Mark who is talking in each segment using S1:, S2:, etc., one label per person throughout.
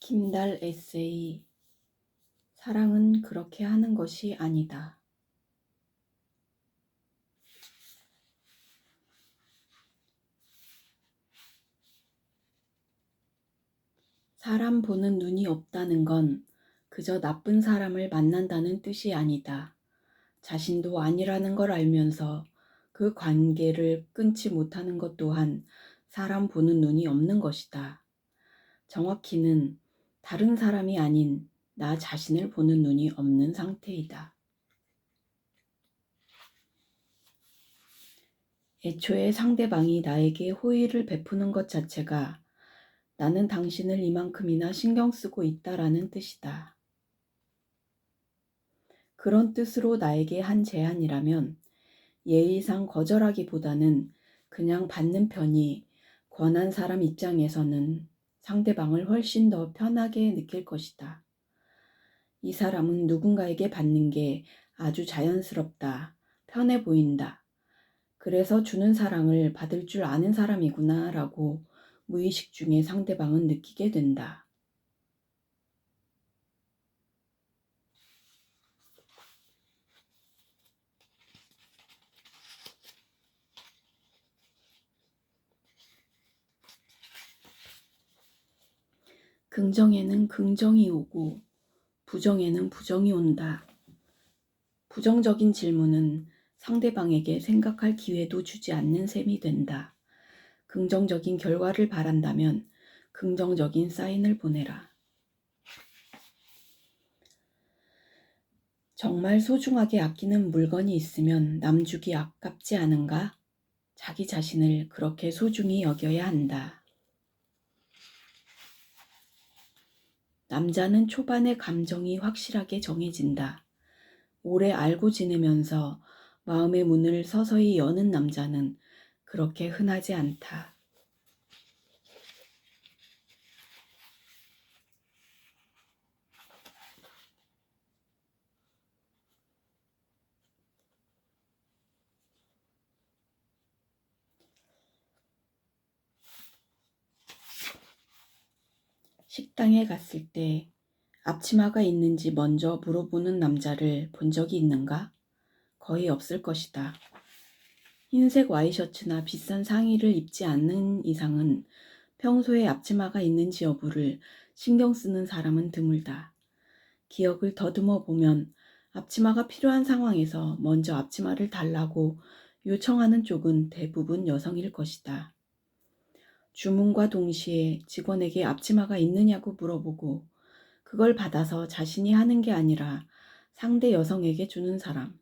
S1: 김달 에세이. 사랑은 그렇게 하는 것이 아니다. 사람 보는 눈이 없다는 건 그저 나쁜 사람을 만난다는 뜻이 아니다. 자신도 아니라는 걸 알면서 그 관계를 끊지 못하는 것 또한 사람 보는 눈이 없는 것이다. 정확히는 다른 사람이 아닌 나 자신을 보는 눈이 없는 상태이다. 애초에 상대방이 나에게 호의를 베푸는 것 자체가 나는 당신을 이만큼이나 신경 쓰고 있다라는 뜻이다. 그런 뜻으로 나에게 한 제안이라면 예의상 거절하기보다는 그냥 받는 편이 권한 사람 입장에서는 상대방을 훨씬 더 편하게 느낄 것이다. 이 사람은 누군가에게 받는 게 아주 자연스럽다, 편해 보인다. 그래서 주는 사랑을 받을 줄 아는 사람이구나 라고 무의식 중에 상대방은 느끼게 된다. 긍정에는 긍정이 오고 부정에는 부정이 온다. 부정적인 질문은 상대방에게 생각할 기회도 주지 않는 셈이 된다. 긍정적인 결과를 바란다면 긍정적인 사인을 보내라. 정말 소중하게 아끼는 물건이 있으면 남주기 아깝지 않은가? 자기 자신을 그렇게 소중히 여겨야 한다. 남자는 초반에 감정이 확실하게 정해진다. 오래 알고 지내면서 마음의 문을 서서히 여는 남자는 그렇게 흔하지 않다. 식당에 갔을 때 앞치마가 있는지 먼저 물어보는 남자를 본 적이 있는가? 거의 없을 것이다. 흰색 와이셔츠나 비싼 상의를 입지 않는 이상은 평소에 앞치마가 있는지 여부를 신경 쓰는 사람은 드물다. 기억을 더듬어 보면 앞치마가 필요한 상황에서 먼저 앞치마를 달라고 요청하는 쪽은 대부분 여성일 것이다. 주문과 동시에 직원에게 앞치마가 있느냐고 물어보고 그걸 받아서 자신이 하는 게 아니라 상대 여성에게 주는 사람.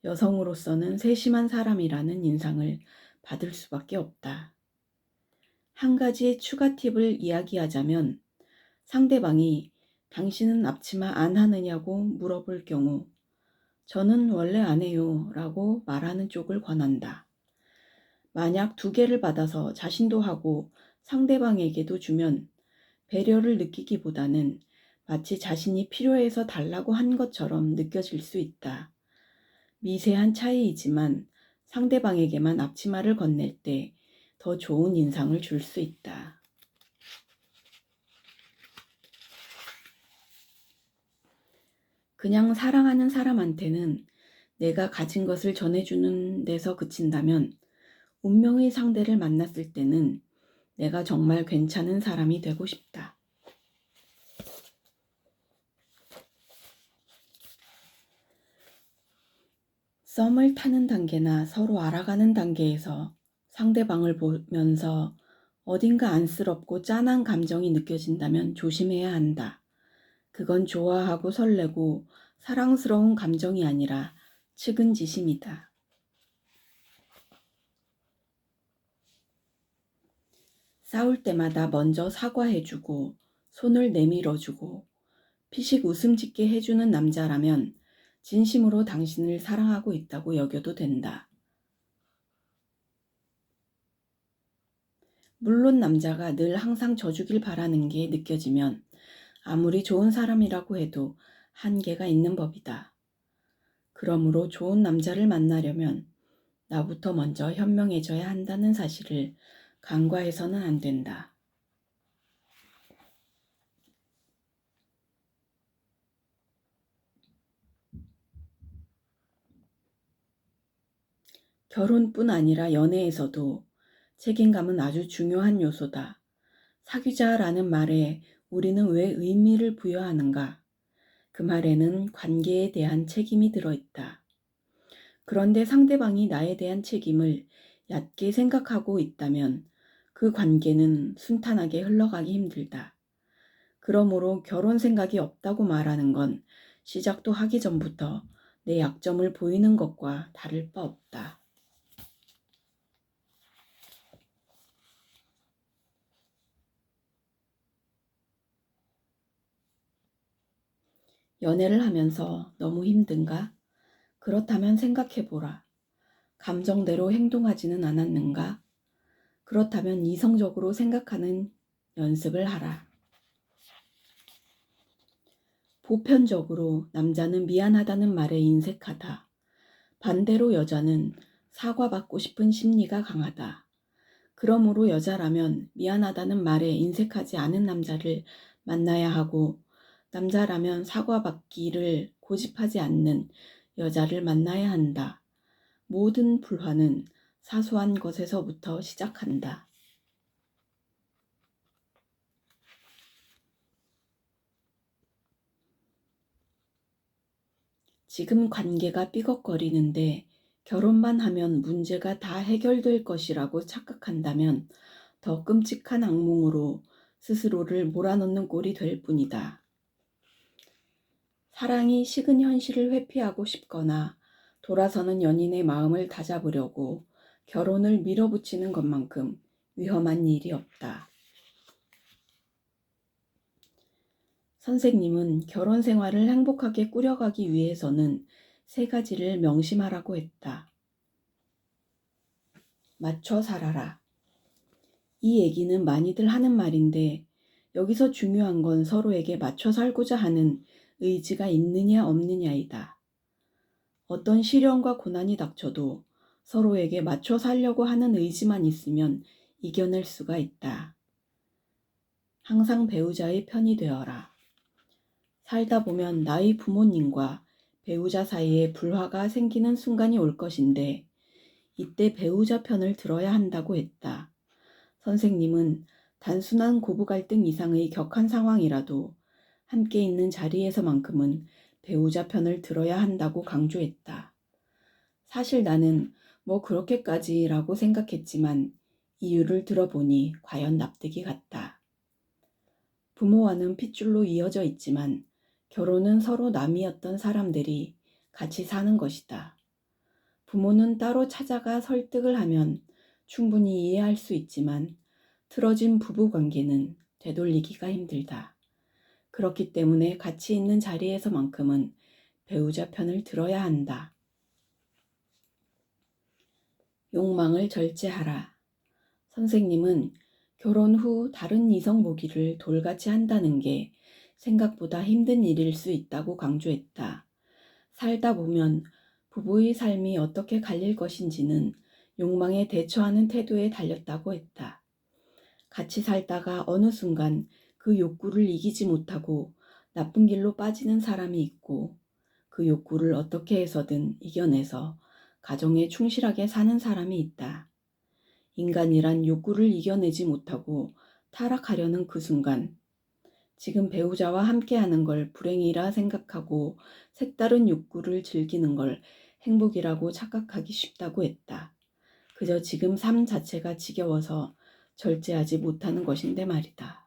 S1: 여성으로서는 세심한 사람이라는 인상을 받을 수밖에 없다. 한 가지 추가 팁을 이야기하자면 상대방이 당신은 앞치마 안 하느냐고 물어볼 경우 저는 원래 안 해요 라고 말하는 쪽을 권한다. 만약 2개를 받아서 자신도 하고 상대방에게도 주면 배려를 느끼기보다는 마치 자신이 필요해서 달라고 한 것처럼 느껴질 수 있다. 미세한 차이이지만 상대방에게만 앞치마를 건넬 때 더 좋은 인상을 줄 수 있다. 그냥 사랑하는 사람한테는 내가 가진 것을 전해주는 데서 그친다면 운명의 상대를 만났을 때는 내가 정말 괜찮은 사람이 되고 싶다. 썸을 타는 단계나 서로 알아가는 단계에서 상대방을 보면서 어딘가 안쓰럽고 짠한 감정이 느껴진다면 조심해야 한다. 그건 좋아하고 설레고 사랑스러운 감정이 아니라 측은지심이다. 싸울 때마다 먼저 사과해주고 손을 내밀어주고 피식 웃음 짓게 해주는 남자라면 진심으로 당신을 사랑하고 있다고 여겨도 된다. 물론 남자가 늘 항상 져주길 바라는 게 느껴지면 아무리 좋은 사람이라고 해도 한계가 있는 법이다. 그러므로 좋은 남자를 만나려면 나부터 먼저 현명해져야 한다는 사실을 간과해서는 안 된다. 결혼뿐 아니라 연애에서도 책임감은 아주 중요한 요소다. 사귀자라는 말에 우리는 왜 의미를 부여하는가? 그 말에는 관계에 대한 책임이 들어있다. 그런데 상대방이 나에 대한 책임을 얕게 생각하고 있다면 그 관계는 순탄하게 흘러가기 힘들다. 그러므로 결혼 생각이 없다고 말하는 건 시작도 하기 전부터 내 약점을 보이는 것과 다를 바 없다. 연애를 하면서 너무 힘든가? 그렇다면 생각해보라. 감정대로 행동하지는 않았는가? 그렇다면 이성적으로 생각하는 연습을 하라. 보편적으로 남자는 미안하다는 말에 인색하다. 반대로 여자는 사과받고 싶은 심리가 강하다. 그러므로 여자라면 미안하다는 말에 인색하지 않은 남자를 만나야 하고 남자라면 사과받기를 고집하지 않는 여자를 만나야 한다. 모든 불화는 사소한 것에서부터 시작한다. 지금 관계가 삐걱거리는데 결혼만 하면 문제가 다 해결될 것이라고 착각한다면 더 끔찍한 악몽으로 스스로를 몰아넣는 꼴이 될 뿐이다. 사랑이 식은 현실을 회피하고 싶거나 돌아서는 연인의 마음을 다잡으려고 결혼을 밀어붙이는 것만큼 위험한 일이 없다. 선생님은 결혼 생활을 행복하게 꾸려가기 위해서는 3가지를 명심하라고 했다. 맞춰 살아라. 이 얘기는 많이들 하는 말인데 여기서 중요한 건 서로에게 맞춰 살고자 하는 의지가 있느냐 없느냐이다. 어떤 시련과 고난이 닥쳐도 서로에게 맞춰 살려고 하는 의지만 있으면 이겨낼 수가 있다. 항상 배우자의 편이 되어라. 살다 보면 나의 부모님과 배우자 사이에 불화가 생기는 순간이 올 것인데 이때 배우자 편을 들어야 한다고 했다. 선생님은 단순한 고부 갈등 이상의 격한 상황이라도 함께 있는 자리에서만큼은 배우자 편을 들어야 한다고 강조했다. 사실 나는 뭐 그렇게까지라고 생각했지만 이유를 들어보니 과연 납득이 갔다. 부모와는 핏줄로 이어져 있지만 결혼은 서로 남이었던 사람들이 같이 사는 것이다. 부모는 따로 찾아가 설득을 하면 충분히 이해할 수 있지만 틀어진 부부관계는 되돌리기가 힘들다. 그렇기 때문에 같이 있는 자리에서만큼은 배우자 편을 들어야 한다. 욕망을 절제하라. 선생님은 결혼 후 다른 이성 보기를 돌같이 한다는 게 생각보다 힘든 일일 수 있다고 강조했다. 살다 보면 부부의 삶이 어떻게 갈릴 것인지는 욕망에 대처하는 태도에 달렸다고 했다. 같이 살다가 어느 순간 그 욕구를 이기지 못하고 나쁜 길로 빠지는 사람이 있고 그 욕구를 어떻게 해서든 이겨내서 가정에 충실하게 사는 사람이 있다. 인간이란 욕구를 이겨내지 못하고 타락하려는 그 순간 지금 배우자와 함께하는 걸 불행이라 생각하고 색다른 욕구를 즐기는 걸 행복이라고 착각하기 쉽다고 했다. 그저 지금 삶 자체가 지겨워서 절제하지 못하는 것인데 말이다.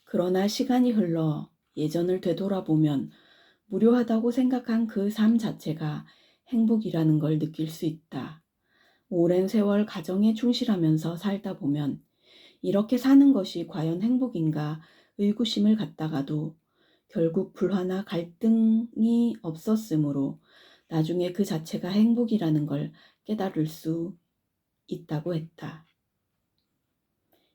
S1: 그러나 시간이 흘러 예전을 되돌아보면 무료하다고 생각한 그 삶 자체가 행복이라는 걸 느낄 수 있다. 오랜 세월 가정에 충실하면서 살다 보면 이렇게 사는 것이 과연 행복인가 의구심을 갖다가도 결국 불화나 갈등이 없었으므로 나중에 그 자체가 행복이라는 걸 깨달을 수 있다고 했다.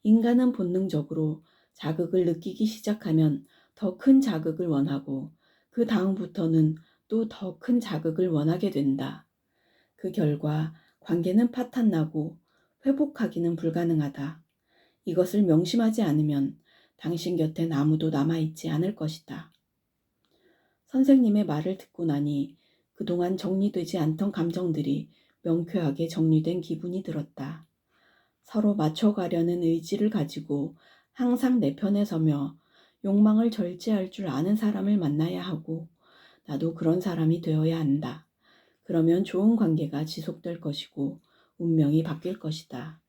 S1: 인간은 본능적으로 자극을 느끼기 시작하면 더 큰 자극을 원하고 그 다음부터는 또 더 큰 자극을 원하게 된다. 그 결과 관계는 파탄나고 회복하기는 불가능하다. 이것을 명심하지 않으면 당신 곁엔 아무도 남아있지 않을 것이다. 선생님의 말을 듣고 나니 그동안 정리되지 않던 감정들이 명쾌하게 정리된 기분이 들었다. 서로 맞춰가려는 의지를 가지고 항상 내 편에 서며 욕망을 절제할 줄 아는 사람을 만나야 하고 나도 그런 사람이 되어야 한다. 그러면 좋은 관계가 지속될 것이고 운명이 바뀔 것이다.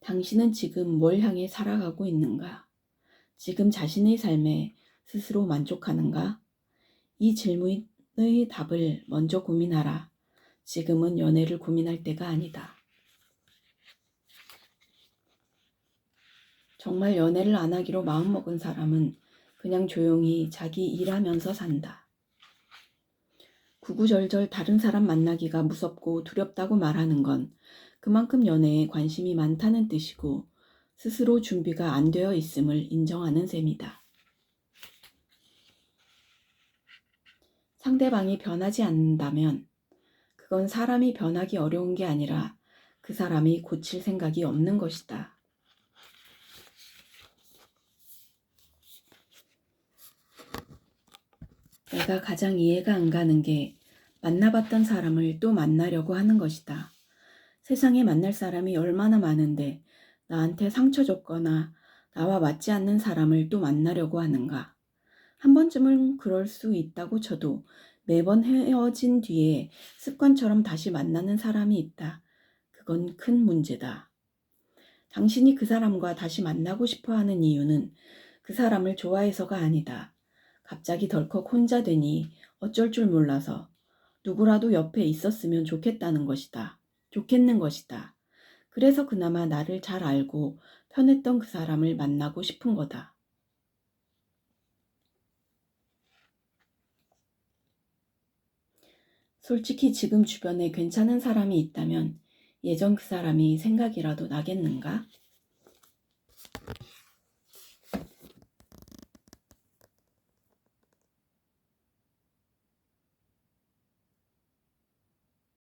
S1: 당신은 지금 뭘 향해 살아가고 있는가? 지금 자신의 삶에 스스로 만족하는가? 이 질문의 답을 먼저 고민하라. 지금은 연애를 고민할 때가 아니다. 정말 연애를 안 하기로 마음먹은 사람은 그냥 조용히 자기 일하면서 산다. 구구절절 다른 사람 만나기가 무섭고 두렵다고 말하는 건 그만큼 연애에 관심이 많다는 뜻이고 스스로 준비가 안 되어 있음을 인정하는 셈이다. 상대방이 변하지 않는다면 그건 사람이 변하기 어려운 게 아니라 그 사람이 고칠 생각이 없는 것이다. 내가 가장 이해가 안 가는 게 만나봤던 사람을 또 만나려고 하는 것이다. 세상에 만날 사람이 얼마나 많은데 나한테 상처 줬거나 나와 맞지 않는 사람을 또 만나려고 하는가. 한 번쯤은 그럴 수 있다고 쳐도 매번 헤어진 뒤에 습관처럼 다시 만나는 사람이 있다. 그건 큰 문제다. 당신이 그 사람과 다시 만나고 싶어 하는 이유는 그 사람을 좋아해서가 아니다. 갑자기 덜컥 혼자 되니 어쩔 줄 몰라서 누구라도 옆에 있었으면 좋겠는 것이다. 그래서 그나마 나를 잘 알고 편했던 그 사람을 만나고 싶은 거다. 솔직히 지금 주변에 괜찮은 사람이 있다면 예전 그 사람이 생각이라도 나겠는가?